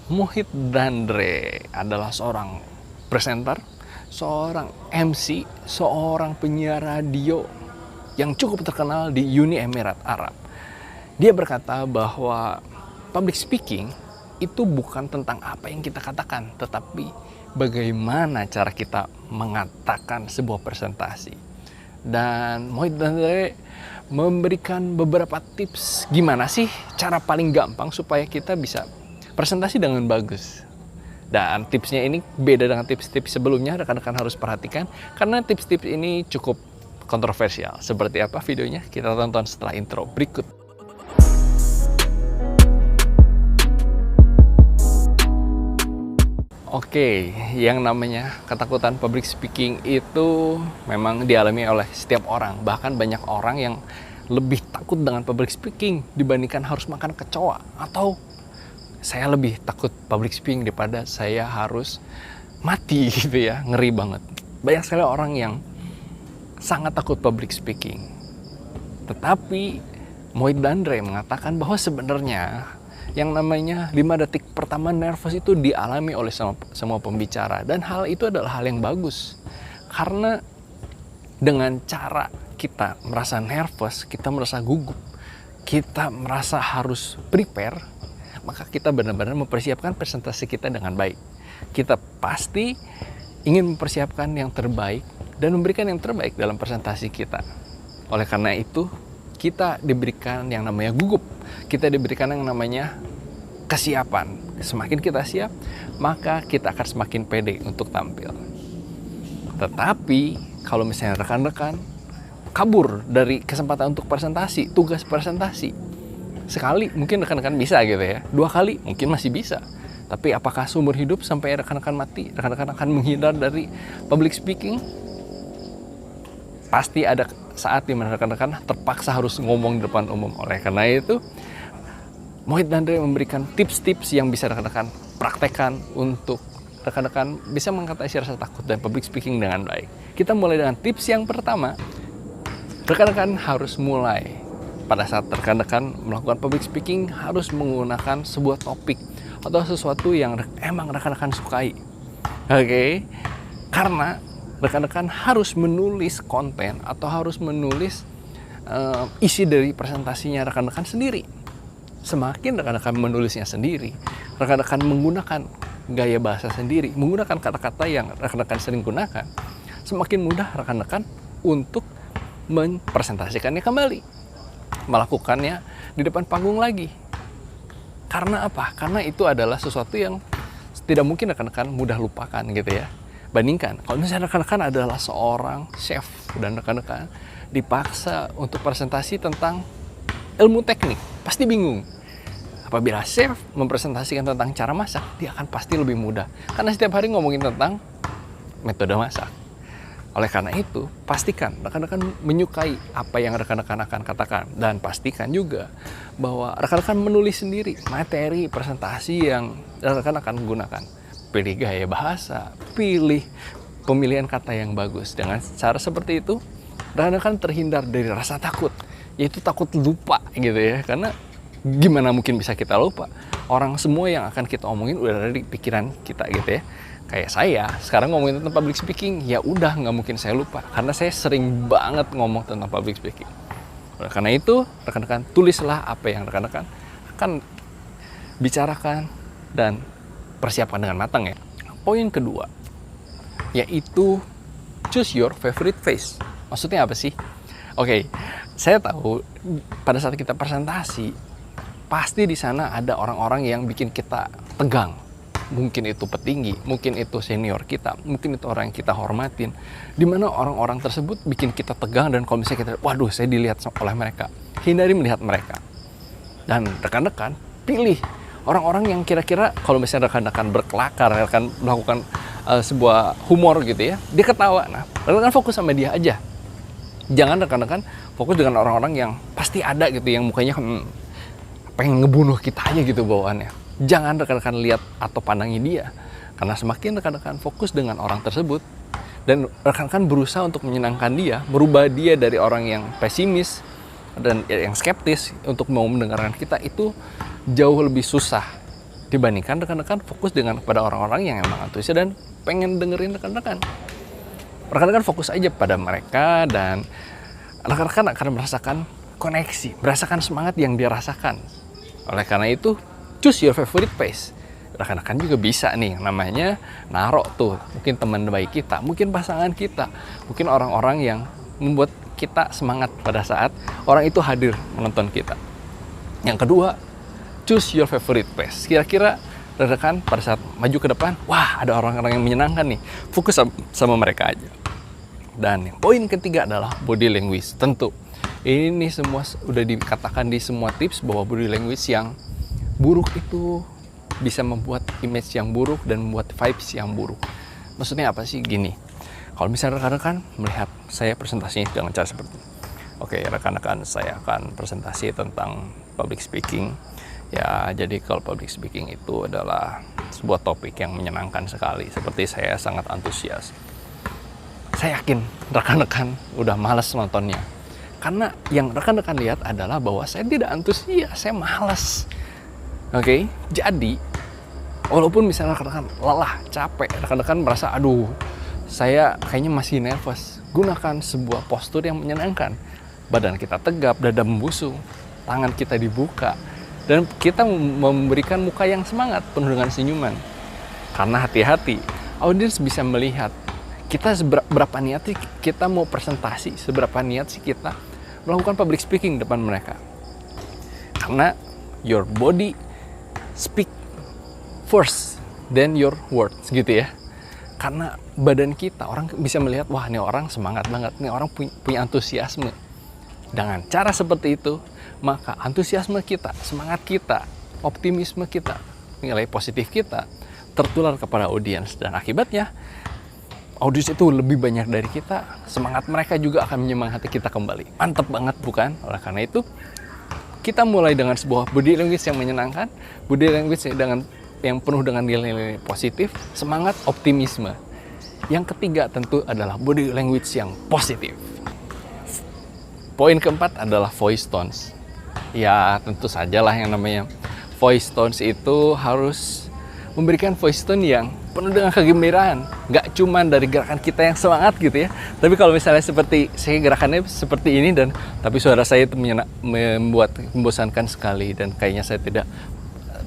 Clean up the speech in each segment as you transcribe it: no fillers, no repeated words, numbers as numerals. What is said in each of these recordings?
Muhid Dandre adalah seorang presenter, seorang MC, seorang penyiar radio yang cukup terkenal di Uni Emirat Arab. Dia berkata bahwa public speaking itu bukan tentang apa yang kita katakan, tetapi bagaimana cara kita mengatakan sebuah presentasi. Dan Muhid Dandre memberikan beberapa tips gimana sih cara paling gampang supaya kita bisa presentasi dengan bagus. Dan tipsnya ini beda dengan tips-tips sebelumnya, rekan-rekan harus perhatikan karena tips-tips ini cukup kontroversial. Seperti apa videonya? Kita tonton setelah intro berikut. Oke, yang namanya ketakutan public speaking itu memang dialami oleh setiap orang. Bahkan banyak orang yang lebih takut dengan public speaking dibandingkan harus makan kecoa, atau saya lebih takut public speaking daripada saya harus mati gitu ya, ngeri banget. Banyak sekali orang yang sangat takut public speaking. Tetapi Muhid Dandre mengatakan bahwa sebenarnya yang namanya 5 detik pertama nervous itu dialami oleh semua pembicara. Dan hal itu adalah hal yang bagus. Karena dengan cara kita merasa nervous, kita merasa gugup, kita merasa harus prepare, maka kita benar-benar mempersiapkan presentasi kita dengan baik. Kita pasti ingin mempersiapkan yang terbaik dan memberikan yang terbaik dalam presentasi kita. Oleh karena itu, kita diberikan yang namanya gugup. Kita diberikan yang namanya kesiapan. Semakin kita siap, maka kita akan semakin pede untuk tampil. Tetapi, kalau misalnya rekan-rekan kabur dari kesempatan untuk presentasi, tugas presentasi, sekali mungkin rekan-rekan bisa gitu ya, 2 kali mungkin masih bisa, tapi apakah seumur hidup sampai rekan-rekan mati, rekan-rekan akan menghindar dari public speaking? Pasti ada saat dimana rekan-rekan terpaksa harus ngomong di depan umum. Oleh karena itu, Muhid Dandre memberikan tips-tips yang bisa rekan-rekan praktekkan untuk rekan-rekan bisa mengatasi rasa takut dan public speaking dengan baik. Kita mulai dengan tips yang pertama. Rekan-rekan harus mulai pada saat rekan-rekan melakukan public speaking harus menggunakan sebuah topik atau sesuatu yang emang rekan-rekan sukai. Oke? Karena rekan-rekan harus menulis konten atau harus menulis isi dari presentasinya rekan-rekan sendiri. Semakin rekan-rekan menulisnya sendiri, rekan-rekan menggunakan gaya bahasa sendiri, menggunakan kata-kata yang rekan-rekan sering gunakan, semakin mudah rekan-rekan untuk mempresentasikannya kembali, melakukannya di depan panggung lagi. Karena apa? Karena itu adalah sesuatu yang tidak mungkin rekan-rekan mudah lupakan gitu ya. Bandingkan, kalau misalnya rekan-rekan adalah seorang chef dan rekan-rekan dipaksa untuk presentasi tentang ilmu teknik, pasti bingung. Apabila chef mempresentasikan tentang cara masak, dia akan pasti lebih mudah. Karena setiap hari ngomongin tentang metode masak. Oleh karena itu, pastikan rekan-rekan menyukai apa yang rekan-rekan akan katakan. Dan pastikan juga bahwa rekan-rekan menulis sendiri materi presentasi yang rekan-rekan akan gunakan. Pilih gaya bahasa, pilih pemilihan kata yang bagus. Dengan cara seperti itu, rekan-rekan terhindar dari rasa takut. Yaitu takut lupa gitu ya. Karena gimana mungkin bisa kita lupa? Orang semua yang akan kita omongin udah ada di pikiran kita gitu ya. Kayak saya, sekarang ngomongin tentang public speaking, ya udah nggak mungkin saya lupa. Karena saya sering banget ngomong tentang public speaking. Oleh karena itu, rekan-rekan tulislah apa yang rekan-rekan akan bicarakan dan persiapkan dengan matang ya. Poin kedua, yaitu choose your favorite face. Maksudnya apa sih? Oke, saya tahu pada saat kita presentasi, pasti di sana ada orang-orang yang bikin kita tegang. Mungkin itu petinggi, mungkin itu senior kita, mungkin itu orang yang kita hormatin. Dimana orang-orang tersebut bikin kita tegang dan kalau misalnya kita, waduh saya dilihat oleh mereka. Hindari melihat mereka. Dan rekan-rekan pilih orang-orang yang kira-kira kalau misalnya rekan-rekan berkelakar, rekan melakukan sebuah humor gitu ya, dia ketawa. Nah, rekan-rekan fokus sama dia aja. Jangan rekan-rekan fokus dengan orang-orang yang pasti ada gitu, yang mukanya pengen ngebunuh kita aja gitu bawaannya. Jangan rekan-rekan lihat atau pandangi dia. Karena semakin rekan-rekan fokus dengan orang tersebut dan rekan-rekan berusaha untuk menyenangkan dia, merubah dia dari orang yang pesimis dan yang skeptis untuk mau mendengarkan kita, itu jauh lebih susah dibandingkan rekan-rekan fokus dengan pada orang-orang yang emang antusias dan pengen dengerin rekan-rekan. Rekan-rekan fokus aja pada mereka dan rekan-rekan akan merasakan koneksi, merasakan semangat yang dia rasakan. Oleh karena itu, choose your favorite pace. Rekan-rekan juga bisa nih, namanya narok tuh, mungkin teman baik kita, mungkin pasangan kita, mungkin orang-orang yang membuat kita semangat pada saat orang itu hadir menonton kita. Yang kedua, choose your favorite pace. Kira-kira rekan pada saat maju ke depan, wah ada orang-orang yang menyenangkan nih, fokus sama mereka aja. Dan poin ketiga adalah body language. Tentu ini semua udah dikatakan di semua tips bahwa body language yang buruk itu bisa membuat image yang buruk dan membuat vibes yang buruk. Maksudnya apa sih? Gini, kalau misalnya rekan-rekan melihat saya presentasinya dengan cara seperti ini. Oke, rekan-rekan, saya akan presentasi tentang public speaking. Ya, jadi kalau public speaking itu adalah sebuah topik yang menyenangkan sekali. Seperti saya sangat antusias. Saya yakin rekan-rekan udah malas nontonnya. Karena yang rekan-rekan lihat adalah bahwa saya tidak antusias, saya malas. Oke, jadi walaupun misalnya rekan-rekan lelah, capek, rekan-rekan merasa aduh, saya kayaknya masih nervous. Gunakan sebuah postur yang menyenangkan. Badan kita tegap, dada membusung, tangan kita dibuka, dan kita memberikan muka yang semangat, penuh dengan senyuman. Karena hati-hati, audiens bisa melihat kita seberapa niat sih kita mau presentasi, seberapa niat sih kita melakukan public speaking depan mereka. Karena your body speak first, then your words, gitu ya. Karena badan kita, orang bisa melihat, wah ini orang semangat banget, ini orang punya antusiasme. Dengan cara seperti itu, maka antusiasme kita, semangat kita, optimisme kita, nilai positif kita tertular kepada audiens. Dan akibatnya, audiens itu lebih banyak dari kita, semangat mereka juga akan menyemangati kita kembali. Mantap banget bukan? Oleh karena itu, kita mulai dengan sebuah body language yang menyenangkan, body language yang penuh dengan nilai-nilai positif, semangat, optimisme. Yang ketiga tentu adalah body language yang positif. Poin keempat adalah voice tones. Ya tentu sajalah yang namanya voice tones itu harus memberikan voice tone yang penuh dengan kegembiraan. Gak cuma dari gerakan kita yang semangat gitu ya. Tapi kalau misalnya seperti saya gerakannya seperti ini tapi suara saya itu membosankan sekali dan kayaknya saya tidak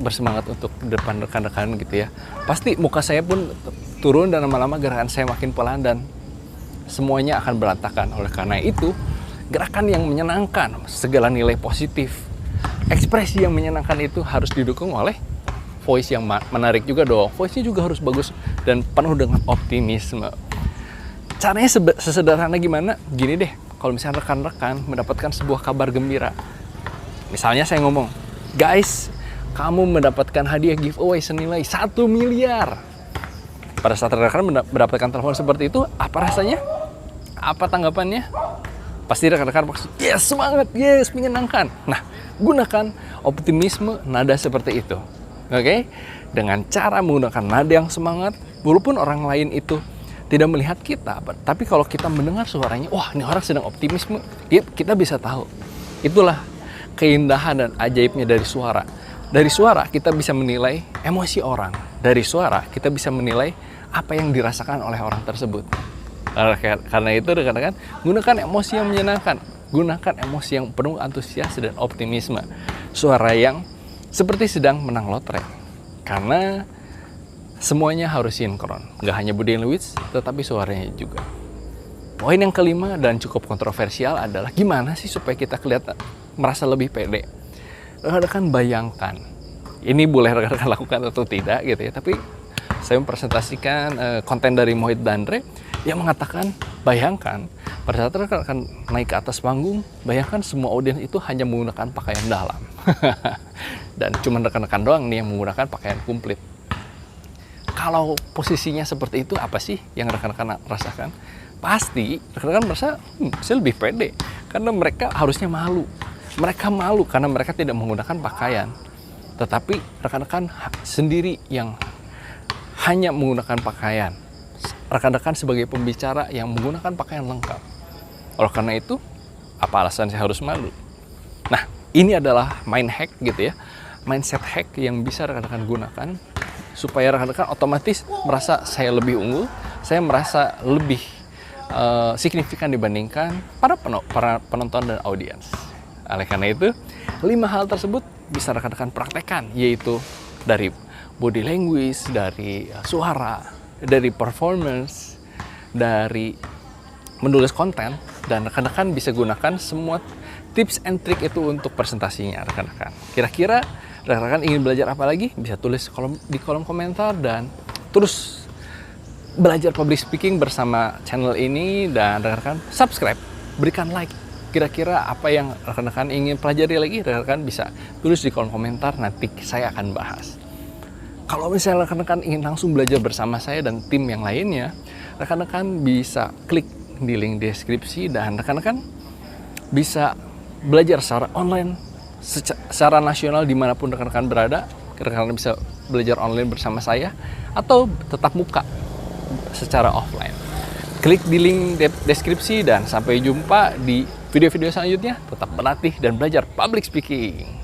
bersemangat untuk depan rekan-rekan gitu ya. Pasti muka saya pun turun dan lama-lama gerakan saya makin pelan dan semuanya akan berantakan. Oleh karena itu, gerakan yang menyenangkan, segala nilai positif, ekspresi yang menyenangkan itu harus didukung oleh voice yang menarik juga dong. Voice-nya juga harus bagus dan penuh dengan optimisme. Caranya sesederhana gimana? Gini deh, kalau misalnya rekan-rekan mendapatkan sebuah kabar gembira. Misalnya saya ngomong, guys, kamu mendapatkan hadiah giveaway senilai 1 miliar. Pada saat rekan-rekan mendapatkan telepon seperti itu, apa rasanya? Apa tanggapannya? Pasti rekan-rekan maksud, yes, semangat, yes, menyenangkan. Nah, gunakan optimisme nada seperti itu. Oke? Dengan cara menggunakan nada yang semangat, walaupun orang lain itu tidak melihat kita, tapi kalau kita mendengar suaranya, wah, ini orang sedang optimisme, kita bisa tahu. Itulah keindahan dan ajaibnya dari suara. Dari suara kita bisa menilai emosi orang. Dari suara kita bisa menilai apa yang dirasakan oleh orang tersebut. Karena itu rekan-rekan, gunakan emosi yang menyenangkan, gunakan emosi yang penuh antusias dan optimisme. Suara yang seperti sedang menang lotre. Karena semuanya harus sinkron, nggak hanya body language, tetapi suaranya juga. Poin yang kelima dan cukup kontroversial adalah gimana sih supaya kita kelihatan merasa lebih pede. Rekan-rekan bayangkan, ini boleh rekan-rekan lakukan atau tidak gitu ya, tapi saya mempresentasikan konten dari Mohit Dandre yang mengatakan, bayangkan pada saat rekan-rekan naik ke atas panggung, bayangkan semua audiens itu hanya menggunakan pakaian dalam. Dan cuma rekan-rekan doang nih yang menggunakan pakaian komplit. Kalau posisinya seperti itu, apa sih yang rekan-rekan rasakan? Pasti rekan-rekan merasa, saya lebih pede. Karena mereka harusnya malu. Mereka malu karena mereka tidak menggunakan pakaian. Tetapi rekan-rekan sendiri yang hanya menggunakan pakaian. Rekan-rekan sebagai pembicara yang menggunakan pakaian lengkap. Oleh karena itu, apa alasan saya harus malu? Nah, ini adalah mind hack gitu ya. mindset hack yang bisa rekan-rekan gunakan supaya rekan-rekan otomatis merasa saya lebih unggul, saya merasa lebih signifikan dibandingkan para penonton dan audiens. Oleh karena itu, 5 hal tersebut bisa rekan-rekan praktekkan, yaitu dari body language, dari suara, dari performance, dari menulis konten, dan rekan-rekan bisa gunakan semua tips and trick itu untuk presentasinya rekan-rekan. Kira-kira rekan-rekan ingin belajar apa lagi? Bisa tulis di kolom komentar dan terus belajar public speaking bersama channel ini, dan rekan-rekan subscribe, berikan like. Kira-kira apa yang rekan-rekan ingin pelajari lagi, rekan-rekan bisa tulis di kolom komentar, nanti saya akan bahas. Kalau misalnya rekan-rekan ingin langsung belajar bersama saya dan tim yang lainnya, rekan-rekan bisa klik di link deskripsi dan rekan-rekan bisa belajar secara online, secara nasional dimanapun rekan-rekan berada. Rekan-rekan bisa belajar online bersama saya atau tetap muka secara offline. Klik di link deskripsi dan sampai jumpa di video-video selanjutnya. Tetap berlatih dan belajar public speaking.